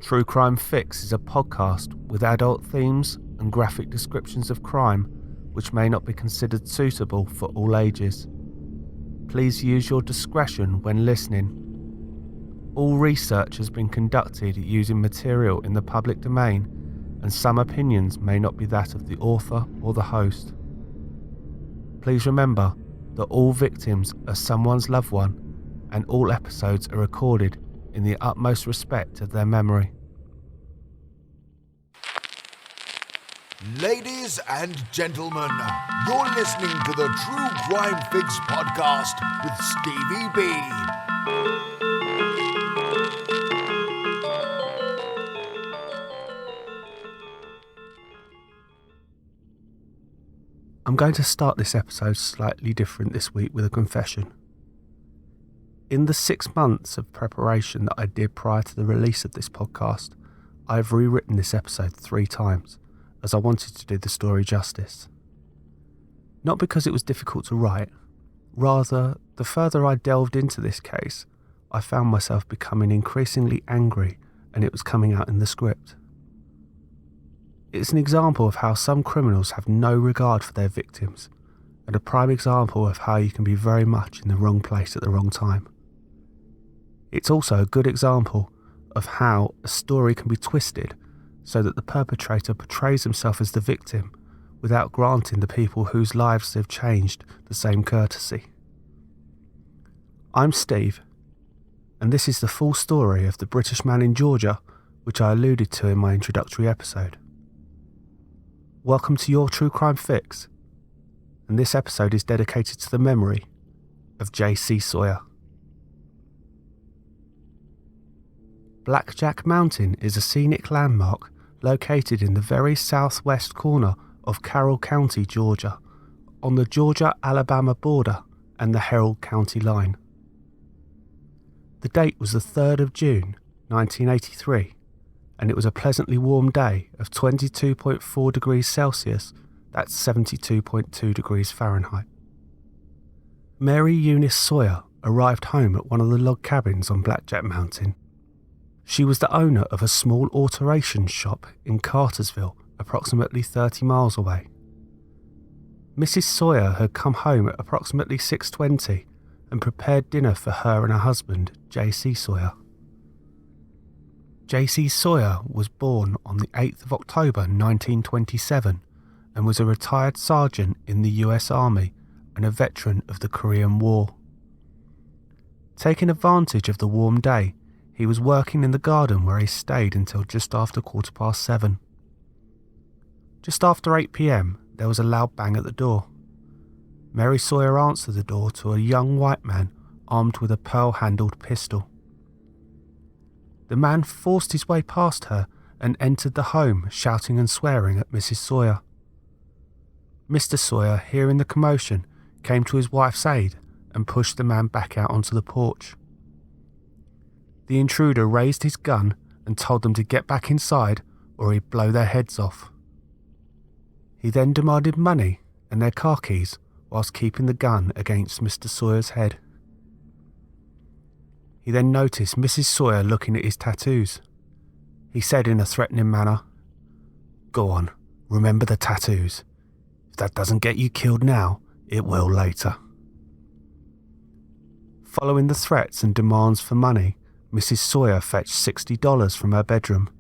True Crime Fix is a podcast with adult themes and graphic descriptions of crime which may not be considered suitable for all ages. Please use your discretion when listening. All research has been conducted using material in the public domain, and some opinions may not be that of the author or the host. Please remember that all victims are someone's loved one, and all episodes are recorded in the utmost respect of their memory. Ladies and gentlemen, you're listening to the True Crime Fix podcast with Stevie B. I'm going to start this episode slightly different this week with a confession. In the 6 months of preparation that I did prior to the release of this podcast, I've rewritten this episode 3 times, as I wanted to do the story justice. Not because it was difficult to write, rather, the further I delved into this case, I found myself becoming increasingly angry, and it was coming out in the script. It's an example of how some criminals have no regard for their victims, and a prime example of how you can be very much in the wrong place at the wrong time. It's also a good example of how a story can be twisted so that the perpetrator portrays himself as the victim without granting the people whose lives they've changed the same courtesy. I'm Steve, and this is the full story of the British man in Georgia, which I alluded to in my introductory episode. Welcome to your True Crime Fix, and this episode is dedicated to the memory of JC Sawyer. Blackjack Mountain is a scenic landmark located in the very southwest corner of Carroll County, Georgia, on the Georgia-Alabama border and the Herald County line. The date was the 3rd of June, 1983, and it was a pleasantly warm day of 22.4 degrees Celsius, that's 72.2 degrees Fahrenheit. Mary Eunice Sawyer arrived home at one of the log cabins on Blackjack Mountain. She was the owner of a small alteration shop in Cartersville, approximately 30 miles away. Mrs. Sawyer had come home at approximately 6:20 and prepared dinner for her and her husband, JC Sawyer. JC Sawyer was born on the 8th of October 1927 and was a retired sergeant in the US Army and a veteran of the Korean War. Taking advantage of the warm day, he was working in the garden where he stayed until just after 7:15. Just after 8 p.m, there was a loud bang at the door. Mary Sawyer answered the door to a young white man armed with a pearl-handled pistol. The man forced his way past her and entered the home, shouting and swearing at Mrs. Sawyer. Mr. Sawyer, hearing the commotion, came to his wife's aid and pushed the man back out onto the porch. The intruder raised his gun and told them to get back inside or he'd blow their heads off. He then demanded money and their car keys whilst keeping the gun against Mr. Sawyer's head. He then noticed Mrs. Sawyer looking at his tattoos. He said in a threatening manner, "Go on, remember the tattoos. If that doesn't get you killed now, it will later." Following the threats and demands for money, Mrs. Sawyer fetched $60 from her bedroom.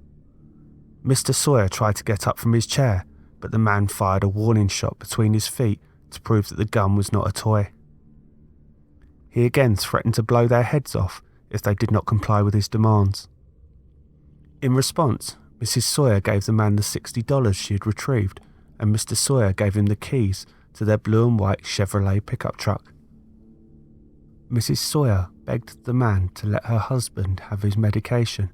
Mr. Sawyer tried to get up from his chair, but the man fired a warning shot between his feet to prove that the gun was not a toy. He again threatened to blow their heads off if they did not comply with his demands. In response, Mrs. Sawyer gave the man the $60 she had retrieved, and Mr. Sawyer gave him the keys to their blue and white Chevrolet pickup truck. Mrs. Sawyer begged the man to let her husband have his medication,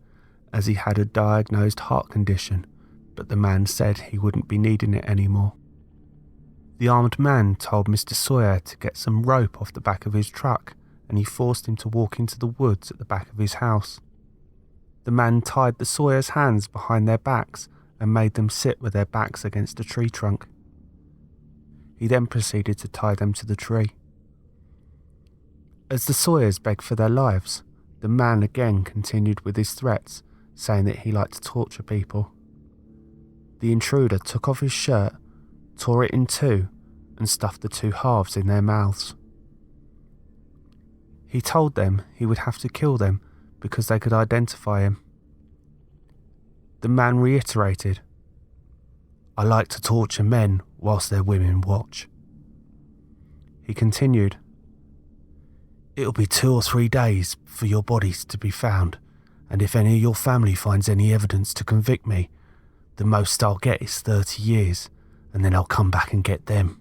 as he had a diagnosed heart condition, but the man said he wouldn't be needing it anymore. The armed man told Mr. Sawyer to get some rope off the back of his truck, and he forced him to walk into the woods at the back of his house. The man tied the Sawyers' hands behind their backs and made them sit with their backs against a tree trunk. He then proceeded to tie them to the tree. As the Sawyers begged for their lives, the man again continued with his threats saying that he liked to torture people. The intruder took off his shirt, tore it in two, and stuffed the two halves in their mouths. He told them he would have to kill them because they could identify him. The man reiterated, "I like to torture men whilst their women watch." He continued, "It'll be 2 or 3 days for your bodies to be found, and if any of your family finds any evidence to convict me, the most I'll get is 30 years, and then I'll come back and get them."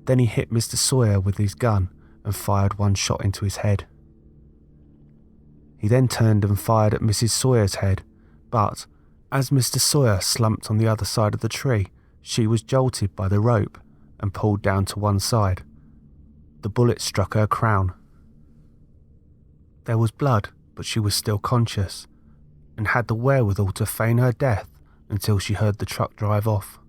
Then he hit Mr. Sawyer with his gun and fired 1 shot into his head. He then turned and fired at Mrs. Sawyer's head, but as Mr. Sawyer slumped on the other side of the tree, she was jolted by the rope and pulled down to one side. The bullet struck her crown. There was blood, but she was still conscious and had the wherewithal to feign her death until she heard the truck drive off.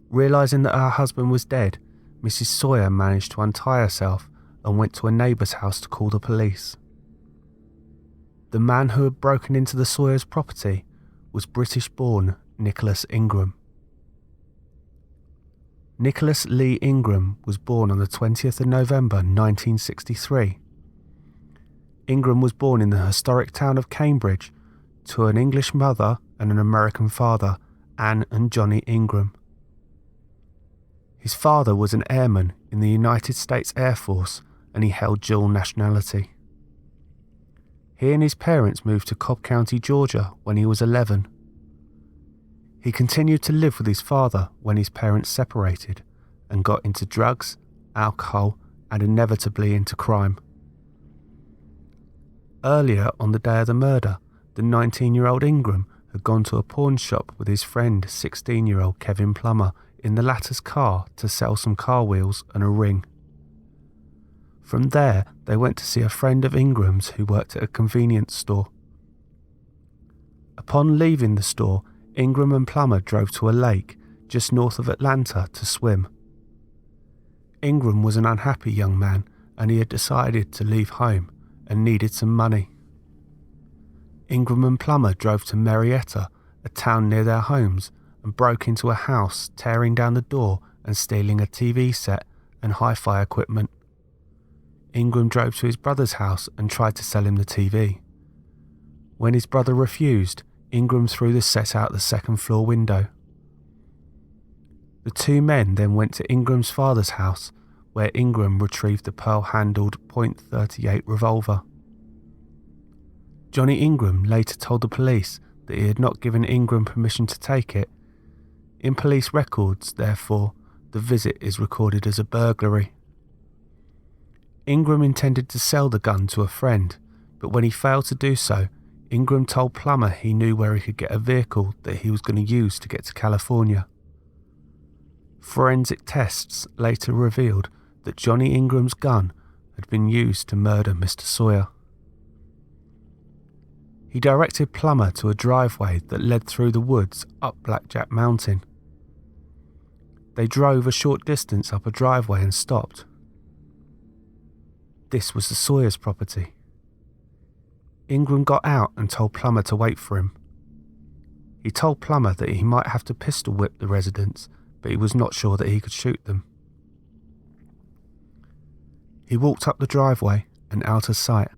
Realising that her husband was dead, Mrs. Sawyer managed to untie herself and went to a neighbour's house to call the police. The man who had broken into the Sawyers' property was British-born Nicholas Ingram. Nicholas Lee Ingram was born on the 20th of November 1963. Ingram was born in the historic town of Cambridge to an English mother and an American father, Anne and Johnny Ingram. His father was an airman in the United States Air Force and he held dual nationality. He and his parents moved to Cobb County, Georgia when he was 11. He continued to live with his father when his parents separated and got into drugs, alcohol, and inevitably into crime. Earlier on the day of the murder, the 19-year-old Ingram had gone to a pawn shop with his friend 16-year-old Kevin Plummer in the latter's car to sell some car wheels and a ring. From there, they went to see a friend of Ingram's who worked at a convenience store. Upon leaving the store, Ingram and Plummer drove to a lake just north of Atlanta to swim. Ingram was an unhappy young man and he had decided to leave home and needed some money. Ingram and Plummer drove to Marietta, a town near their homes, and broke into a house, tearing down the door and stealing a TV set and hi-fi equipment. Ingram drove to his brother's house and tried to sell him the TV. When his brother refused, Ingram threw the set out the second-floor window. The two men then went to Ingram's father's house, where Ingram retrieved the pearl-handled .38 revolver. Johnny Ingram later told the police that he had not given Ingram permission to take it. In police records, therefore, the visit is recorded as a burglary. Ingram intended to sell the gun to a friend, but when he failed to do so, Ingram told Plummer he knew where he could get a vehicle that he was going to use to get to California. Forensic tests later revealed that Johnny Ingram's gun had been used to murder Mr. Sawyer. He directed Plummer to a driveway that led through the woods up Blackjack Mountain. They drove a short distance up a driveway and stopped. This was the Sawyers' property. Ingram got out and told Plummer to wait for him. He told Plummer that he might have to pistol whip the residents, but he was not sure that he could shoot them. He walked up the driveway and out of sight.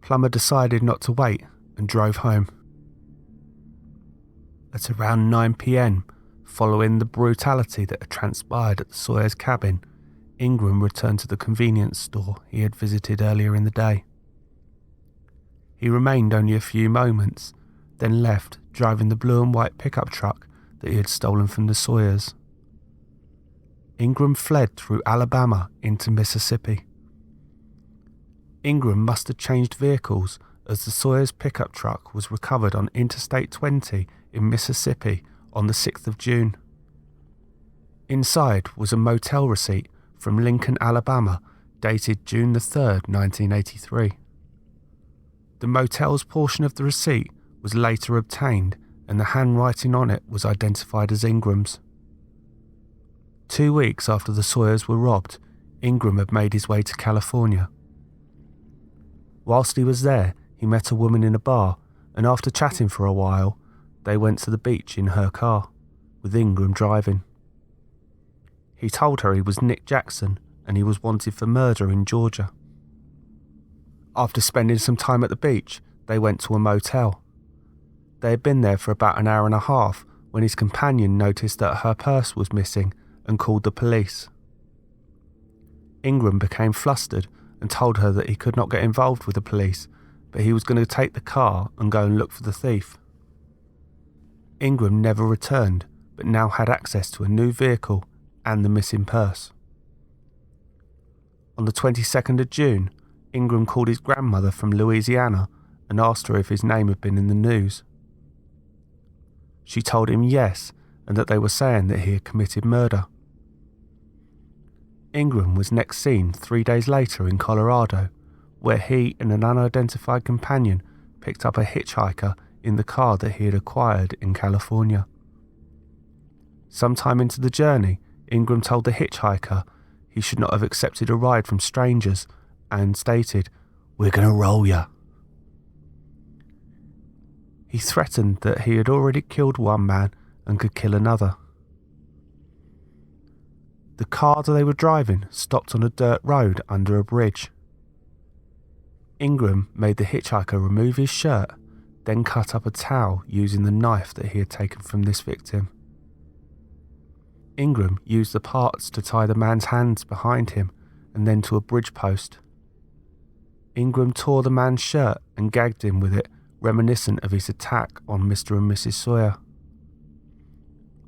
Plummer decided not to wait and drove home. At around 9 p.m, following the brutality that had transpired at the Sawyers' cabin, Ingram returned to the convenience store he had visited earlier in the day. He remained only a few moments, then left, driving the blue and white pickup truck that he had stolen from the Sawyers. Ingram fled through Alabama into Mississippi. Ingram must have changed vehicles as the Sawyers' pickup truck was recovered on Interstate 20 in Mississippi on the 6th of June. Inside was a motel receipt from Lincoln, Alabama, dated June the 3rd, 1983. The motel's portion of the receipt was later obtained and the handwriting on it was identified as Ingram's. 2 weeks after the Sawyers were robbed, Ingram had made his way to California. Whilst he was there, he met a woman in a bar, and after chatting for a while, they went to the beach in her car, with Ingram driving. He told her he was Nick Jackson and he was wanted for murder in Georgia. After spending some time at the beach, they went to a motel. They had been there for about an hour and a half when his companion noticed that her purse was missing and called the police. Ingram became flustered and told her that he could not get involved with the police, but he was going to take the car and go and look for the thief. Ingram never returned, but now had access to a new vehicle and the missing purse. On the 22nd of June, Ingram called his grandmother from Louisiana and asked her if his name had been in the news. She told him yes, and that they were saying that he had committed murder. Ingram was next seen 3 days later in Colorado, where he and an unidentified companion picked up a hitchhiker in the car that he had acquired in California. Sometime into the journey, Ingram told the hitchhiker he should not have accepted a ride from strangers and stated, "We're going to roll ya." He threatened that he had already killed one man and could kill another. The car that they were driving stopped on a dirt road under a bridge. Ingram made the hitchhiker remove his shirt, then cut up a towel using the knife that he had taken from this victim. Ingram used the parts to tie the man's hands behind him and then to a bridge post. Ingram tore the man's shirt and gagged him with it, reminiscent of his attack on Mr. and Mrs. Sawyer.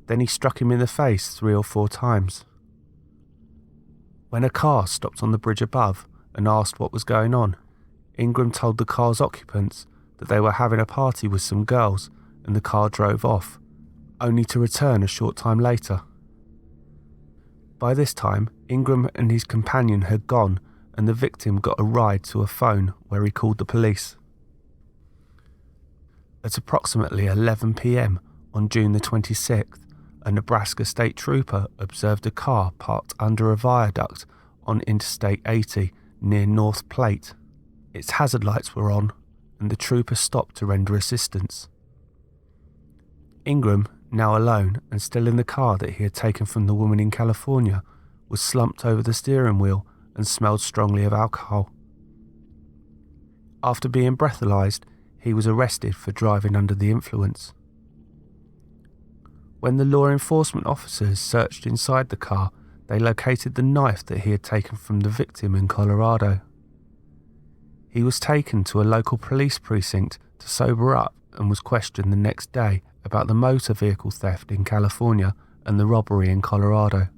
Then he struck him in the face 3 or 4 times. When a car stopped on the bridge above and asked what was going on, Ingram told the car's occupants that they were having a party with some girls and the car drove off, only to return a short time later. By this time, Ingram and his companion had gone and the victim got a ride to a phone where he called the police. At approximately 11 p.m. on June the 26th, a Nebraska state trooper observed a car parked under a viaduct on Interstate 80 near North Platte. Its hazard lights were on, and the trooper stopped to render assistance. Ingram, now alone and still in the car that he had taken from the woman in California, was slumped over the steering wheel and smelled strongly of alcohol. After being breathalyzed, he was arrested for driving under the influence. When the law enforcement officers searched inside the car, they located the knife that he had taken from the victim in Colorado. He was taken to a local police precinct to sober up and was questioned the next day about the motor vehicle theft in California and the robbery in Colorado.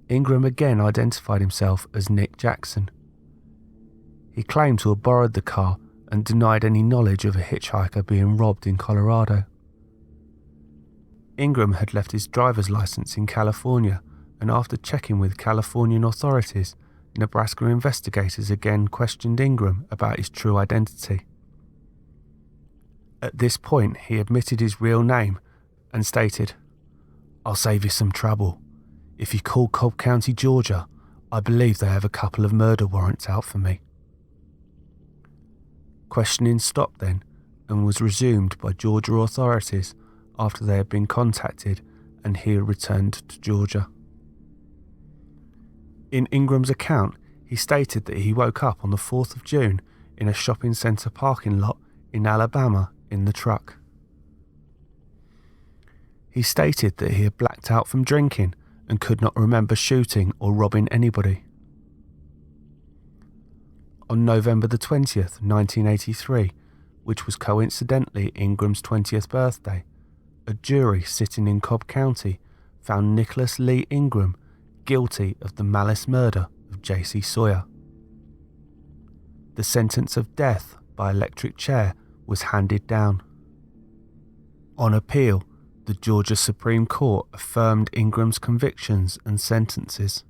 Ingram again identified himself as Nick Jackson. He claimed to have borrowed the car and denied any knowledge of a hitchhiker being robbed in Colorado. Ingram had left his driver's license in California, and after checking with Californian authorities, Nebraska investigators again questioned Ingram about his true identity. At this point, he admitted his real name and stated, "I'll save you some trouble. If you call Cobb County, Georgia, I believe they have a couple of murder warrants out for me." Questioning stopped then and was resumed by Georgia authorities after they had been contacted and he had returned to Georgia. In Ingram's account, he stated that he woke up on the 4th of June in a shopping centre parking lot in Alabama in the truck. He stated that he had blacked out from drinking and could not remember shooting or robbing anybody. On November the 20th, 1983, which was coincidentally Ingram's 20th birthday, a jury sitting in Cobb County found Nicholas Lee Ingram guilty of the malice murder of JC Sawyer. The sentence of death by electric chair was handed down. On appeal, the Georgia Supreme Court affirmed Ingram's convictions and sentences.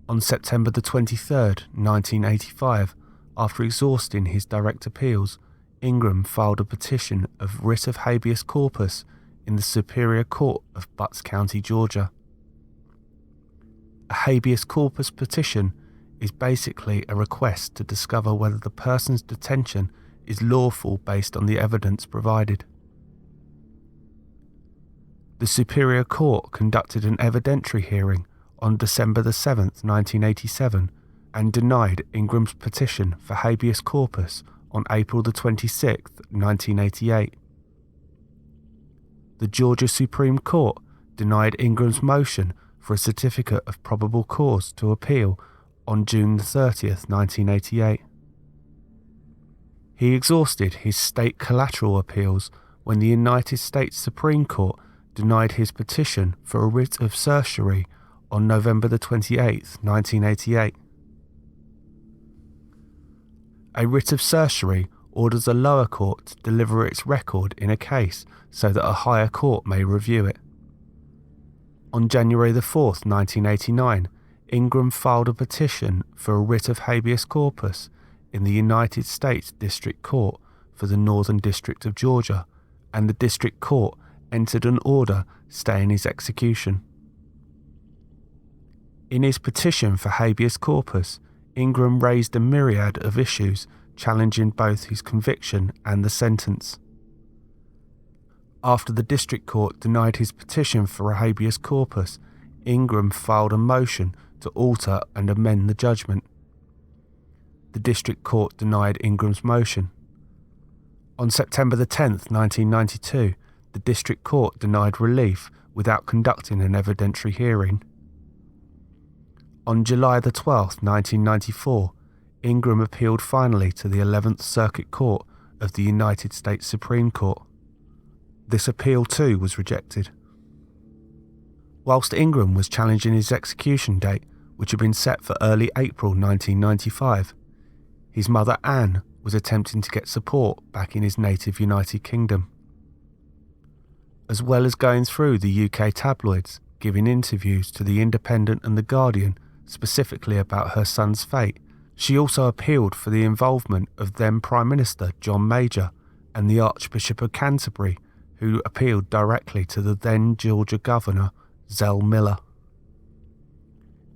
On September the 23rd, 1985, after exhausting his direct appeals, Ingram filed a petition of writ of habeas corpus in the Superior Court of Butts County, Georgia. A habeas corpus petition is basically a request to discover whether the person's detention is lawful based on the evidence provided. The Superior Court conducted an evidentiary hearing on December the 7th, 1987, and denied Ingram's petition for habeas corpus on April the 26th, 1988. The Georgia Supreme Court denied Ingram's motion for a certificate of probable cause to appeal on June the 30th, 1988. He exhausted his state collateral appeals when the United States Supreme Court denied his petition for a writ of certiorari on November the 28th, 1988. A writ of certiorari orders a lower court to deliver its record in a case so that a higher court may review it. On January the 4th, 1989, Ingram filed a petition for a writ of habeas corpus in the United States District Court for the Northern District of Georgia, and the District Court entered an order staying his execution. In his petition for habeas corpus, Ingram raised a myriad of issues challenging both his conviction and the sentence. After the District Court denied his petition for a habeas corpus, Ingram filed a motion to alter and amend the judgment. The District Court denied Ingram's motion. On September the 10th, 1992, the District Court denied relief without conducting an evidentiary hearing. On July the 12th, 1994, Ingram appealed finally to the 11th Circuit Court of the United States Supreme Court. This appeal too was rejected. Whilst Ingram was challenging his execution date, which had been set for early April 1995, his mother Anne was attempting to get support back in his native United Kingdom. As well as going through the UK tabloids, giving interviews to The Independent and The Guardian specifically about her son's fate, she also appealed for the involvement of then Prime Minister John Major and the Archbishop of Canterbury, who appealed directly to the then Georgia Governor Zell Miller.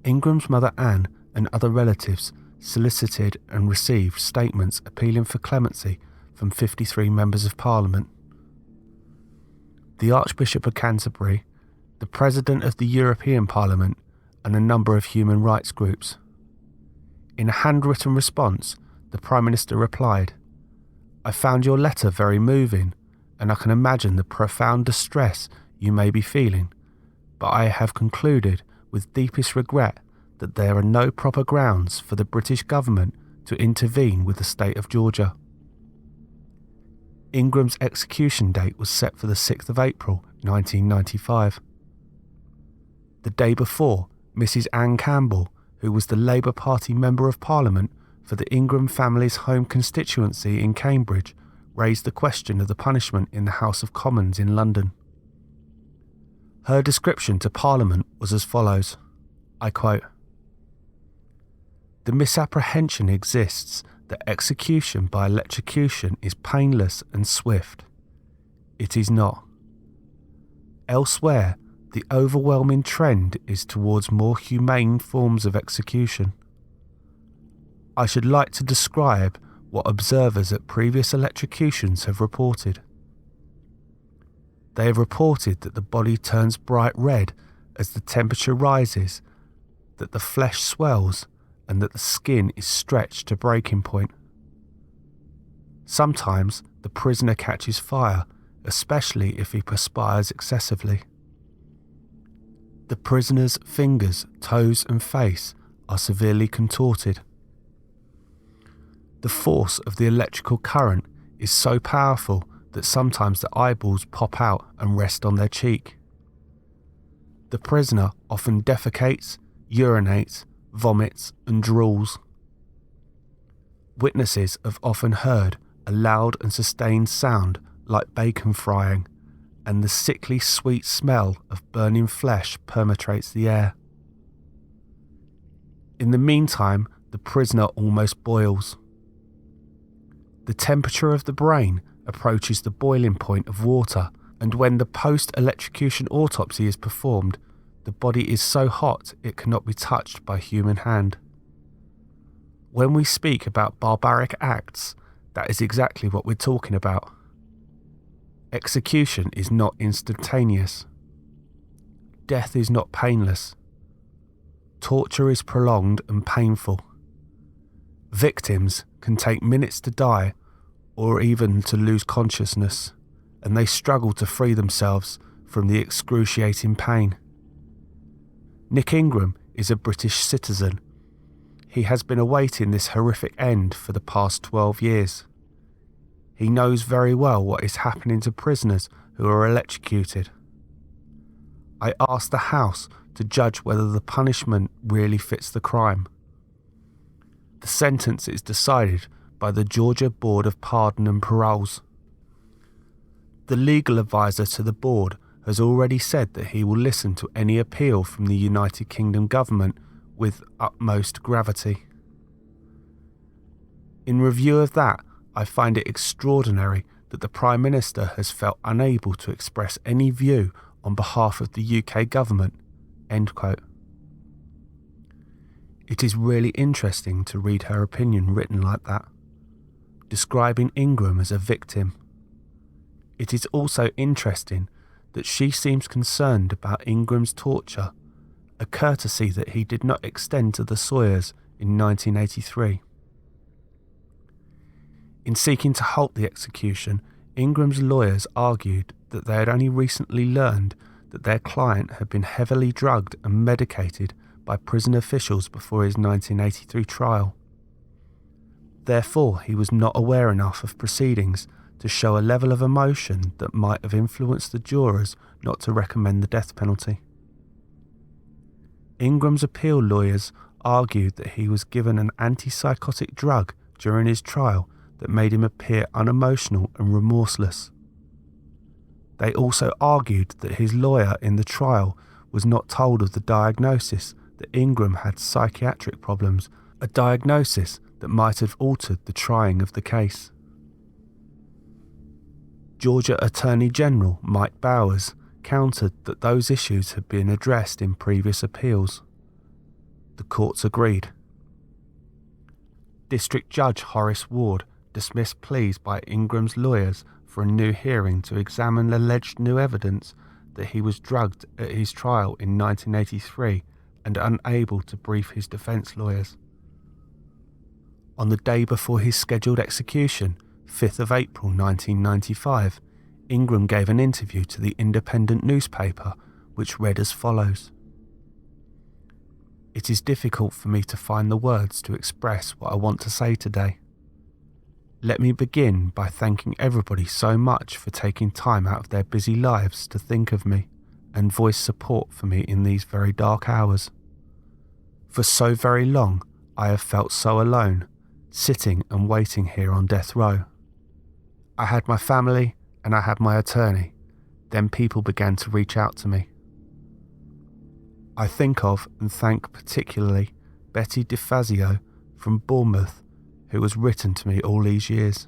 Ingram's mother Anne and other relatives solicited and received statements appealing for clemency from 53 members of Parliament. The Archbishop of Canterbury, the President of the European Parliament, and a number of human rights groups. In a handwritten response, the Prime Minister replied, "I found your letter very moving, and I can imagine the profound distress you may be feeling, but I have concluded with deepest regret that there are no proper grounds for the British government to intervene with the state of Georgia." Ingram's execution date was set for the 6th of April 1995. The day before, Mrs. Anne Campbell, who was the Labour Party Member of Parliament for the Ingram family's home constituency in Cambridge, raised the question of the punishment in the House of Commons in London. Her description to Parliament was as follows, I quote, "The misapprehension exists that execution by electrocution is painless and swift. It is not. Elsewhere, the overwhelming trend is towards more humane forms of execution. I should like to describe what observers at previous electrocutions have reported. They have reported that the body turns bright red as the temperature rises, that the flesh swells, and that the skin is stretched to breaking point. Sometimes the prisoner catches fire, especially if he perspires excessively. The prisoner's fingers, toes, and face are severely contorted. The force of the electrical current is so powerful that sometimes the eyeballs pop out and rest on their cheek. The prisoner often defecates, urinates, vomits, and drools. Witnesses have often heard a loud and sustained sound like bacon frying, and the sickly sweet smell of burning flesh permeates the air. In the meantime, the prisoner almost boils. The temperature of the brain approaches the boiling point of water, and when the post-electrocution autopsy is performed, the body is so hot it cannot be touched by human hand. When we speak about barbaric acts, that is exactly what we're talking about. Execution is not instantaneous. Death is not painless. Torture is prolonged and painful. Victims can take minutes to die or even to lose consciousness, and they struggle to free themselves from the excruciating pain. Nick Ingram is a British citizen. He has been awaiting this horrific end for the past 12 years. He knows very well what is happening to prisoners who are electrocuted. I asked the House to judge whether the punishment really fits the crime. The sentence is decided by the Georgia Board of Pardon and Paroles. The legal advisor to the board has already said that he will listen to any appeal from the United Kingdom government with utmost gravity. In review of that, I find it extraordinary that the Prime Minister has felt unable to express any view on behalf of the UK government." End quote. It is really interesting to read her opinion written like that, describing Ingram as a victim. It is also interesting that she seems concerned about Ingram's torture, a courtesy that he did not extend to the Sawyers in 1983. In seeking to halt the execution, Ingram's lawyers argued that they had only recently learned that their client had been heavily drugged and medicated by prison officials before his 1983 trial. Therefore, he was not aware enough of proceedings to show a level of emotion that might have influenced the jurors not to recommend the death penalty. Ingram's appeal lawyers argued that he was given an antipsychotic drug during his trial that made him appear unemotional and remorseless. They also argued that his lawyer in the trial was not told of the diagnosis that Ingram had psychiatric problems, a diagnosis that might have altered the trying of the case. Georgia Attorney General Mike Bowers countered that those issues had been addressed in previous appeals. The courts agreed. District Judge Horace Ward dismissed pleas by Ingram's lawyers for a new hearing to examine alleged new evidence that he was drugged at his trial in 1983 and unable to brief his defence lawyers. On the day before his scheduled execution, 5th of April 1995, Ingram gave an interview to the Independent newspaper which read as follows: "It is difficult for me to find the words to express what I want to say today. Let me begin by thanking everybody so much for taking time out of their busy lives to think of me and voice support for me in these very dark hours. For so very long, I have felt so alone, sitting and waiting here on death row. I had my family and I had my attorney. Then people began to reach out to me. I think of and thank particularly Betty DeFazio from Bournemouth, who has written to me all these years.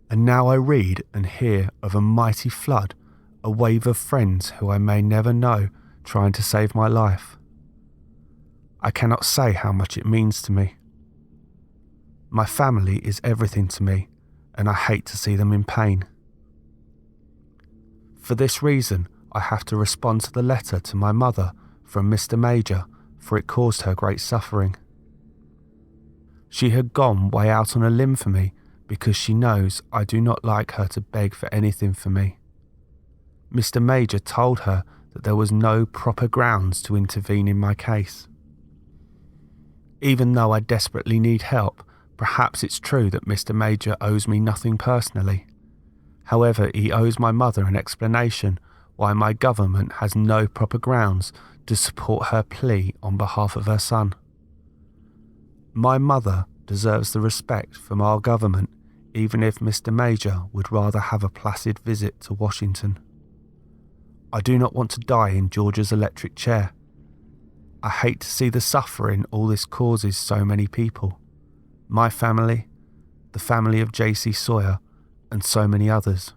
And now I read and hear of a mighty flood, a wave of friends who I may never know trying to save my life. I cannot say how much it means to me. My family is everything to me, and I hate to see them in pain. For this reason, I have to respond to the letter to my mother from Mr. Major, for it caused her great suffering. She had gone way out on a limb for me because she knows I do not like her to beg for anything for me. Mr. Major told her that there was no proper grounds to intervene in my case. Even though I desperately need help, perhaps it's true that Mr. Major owes me nothing personally. However, he owes my mother an explanation why my government has no proper grounds to support her plea on behalf of her son. My mother deserves the respect from our government, even if Mr. Major would rather have a placid visit to Washington. I do not want to die in Georgia's electric chair. I hate to see the suffering all this causes so many people. My family, the family of JC Sawyer, and so many others.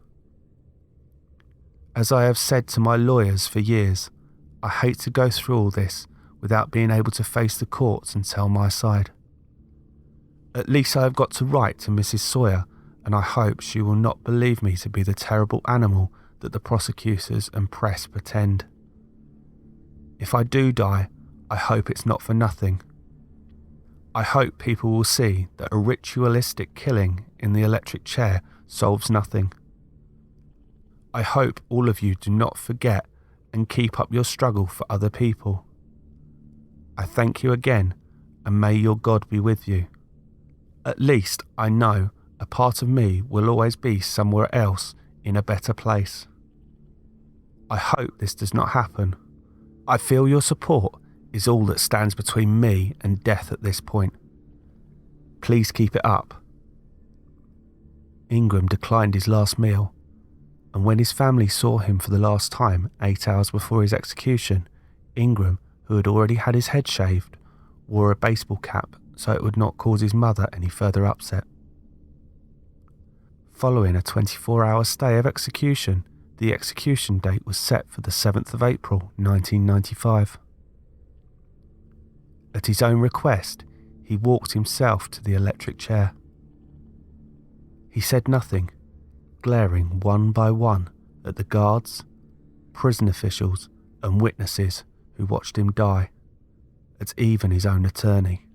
As I have said to my lawyers for years, I hate to go through all this without being able to face the courts and tell my side. At least I have got to write to Mrs. Sawyer, and I hope she will not believe me to be the terrible animal that the prosecutors and press pretend. If I do die, I hope it's not for nothing. I hope people will see that a ritualistic killing in the electric chair solves nothing. I hope all of you do not forget and keep up your struggle for other people. I thank you again, and may your God be with you. At least I know a part of me will always be somewhere else in a better place. I hope this does not happen. I feel your support is all that stands between me and death at this point. Please keep it up. Ingram declined his last meal, and when his family saw him for the last time 8 hours before his execution, Ingram, who had already had his head shaved, wore a baseball cap so it would not cause his mother any further upset. Following a 24-hour stay of execution, the execution date was set for the 7th of April 1995. At his own request, he walked himself to the electric chair. He said nothing, glaring one by one at the guards, prison officials and witnesses who watched him die, at even his own attorney.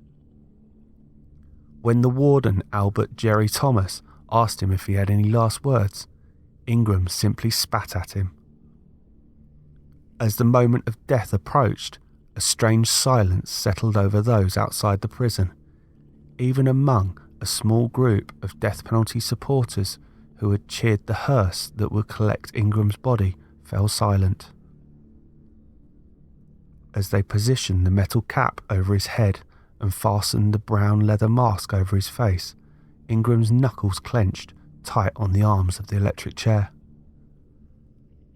When the warden, Albert Jerry Thomas, asked him if he had any last words, Ingram simply spat at him. As the moment of death approached, a strange silence settled over those outside the prison, even among a small group of death penalty supporters who had cheered the hearse that would collect Ingram's body fell silent. As they positioned the metal cap over his head and fastened the brown leather mask over his face, Ingram's knuckles clenched tight on the arms of the electric chair.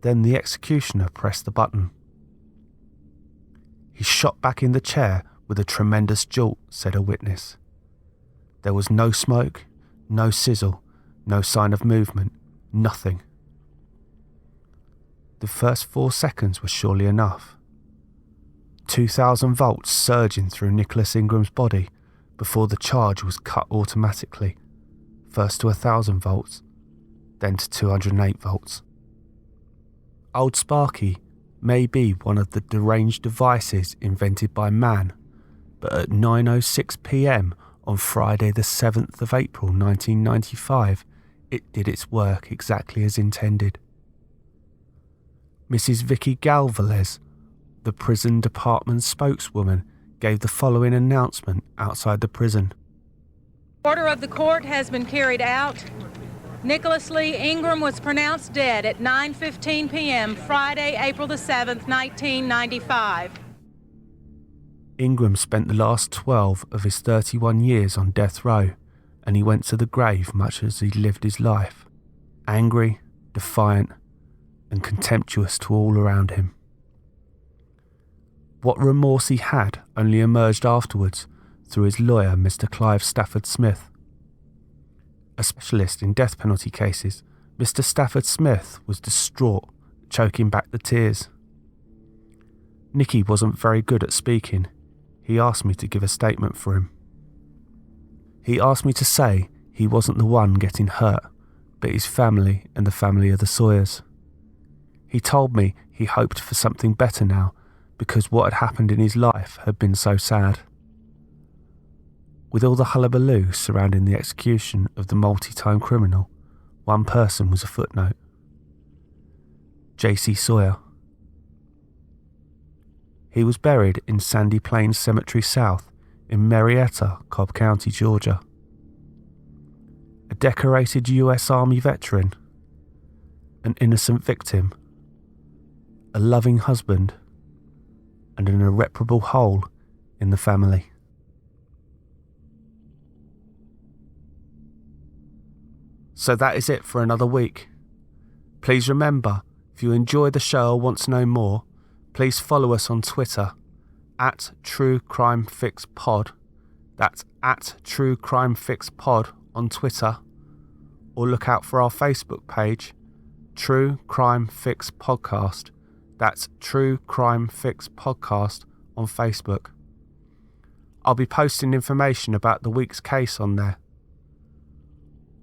Then the executioner pressed the button. He shot back in the chair with a tremendous jolt, said a witness. There was no smoke, no sizzle, no sign of movement, nothing. The first 4 seconds were surely enough. 2,000 volts surging through Nicholas Ingram's body before the charge was cut automatically, first to 1,000 volts, then to 208 volts. Old Sparky may be one of the deranged devices invented by man, but at 9:06 p.m. on Friday the 7th of April 1995, it did its work exactly as intended. Mrs. Vicky Galvales, the prison department spokeswoman, gave the following announcement outside the prison. Order of the court has been carried out. Nicholas Lee Ingram was pronounced dead at 9:15 p.m. Friday, April the 7th, 1995. Ingram spent the last 12 of his 31 years on death row, and he went to the grave much as he lived his life, angry, defiant, and contemptuous to all around him. What remorse he had only emerged afterwards through his lawyer, Mr. Clive Stafford Smith. A specialist in death penalty cases, Mr. Stafford Smith was distraught, choking back the tears. Nicky wasn't very good at speaking. He asked me to give a statement for him. He asked me to say he wasn't the one getting hurt, but his family and the family of the Sawyers. He told me he hoped for something better now because what had happened in his life had been so sad. With all the hullabaloo surrounding the execution of the multi-time criminal, one person was a footnote. JC Sawyer. He was buried in Sandy Plains Cemetery South in Marietta, Cobb County, Georgia. A decorated US Army veteran, an innocent victim, a loving husband, and an irreparable hole in the family. So that is it for another week. Please remember, if you enjoy the show or want to know more, please follow us on Twitter at True Crime Fix Pod. That's at True Crime Fix Pod on Twitter. Or look out for our Facebook page, True Crime Fix Podcast. That's True Crime Fix Podcast on Facebook. I'll be posting information about the week's case on there.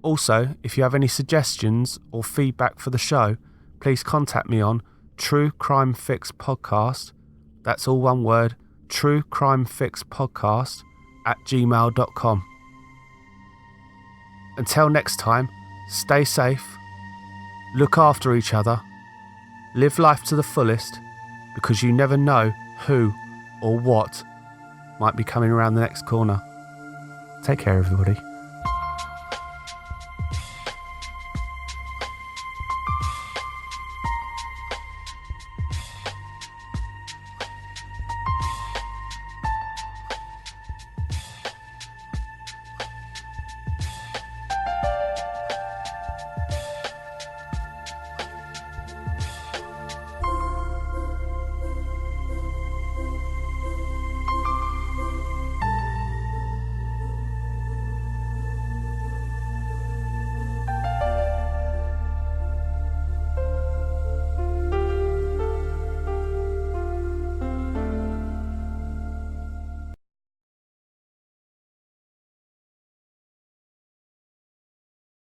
Also, if you have any suggestions or feedback for the show, please contact me on True Crime Fix Podcast, that's all one word, True Crime Fix Podcast @gmail.com. Until next time, stay safe, look after each other, live life to the fullest, because you never know who or what might be coming around the next corner. Take care, everybody.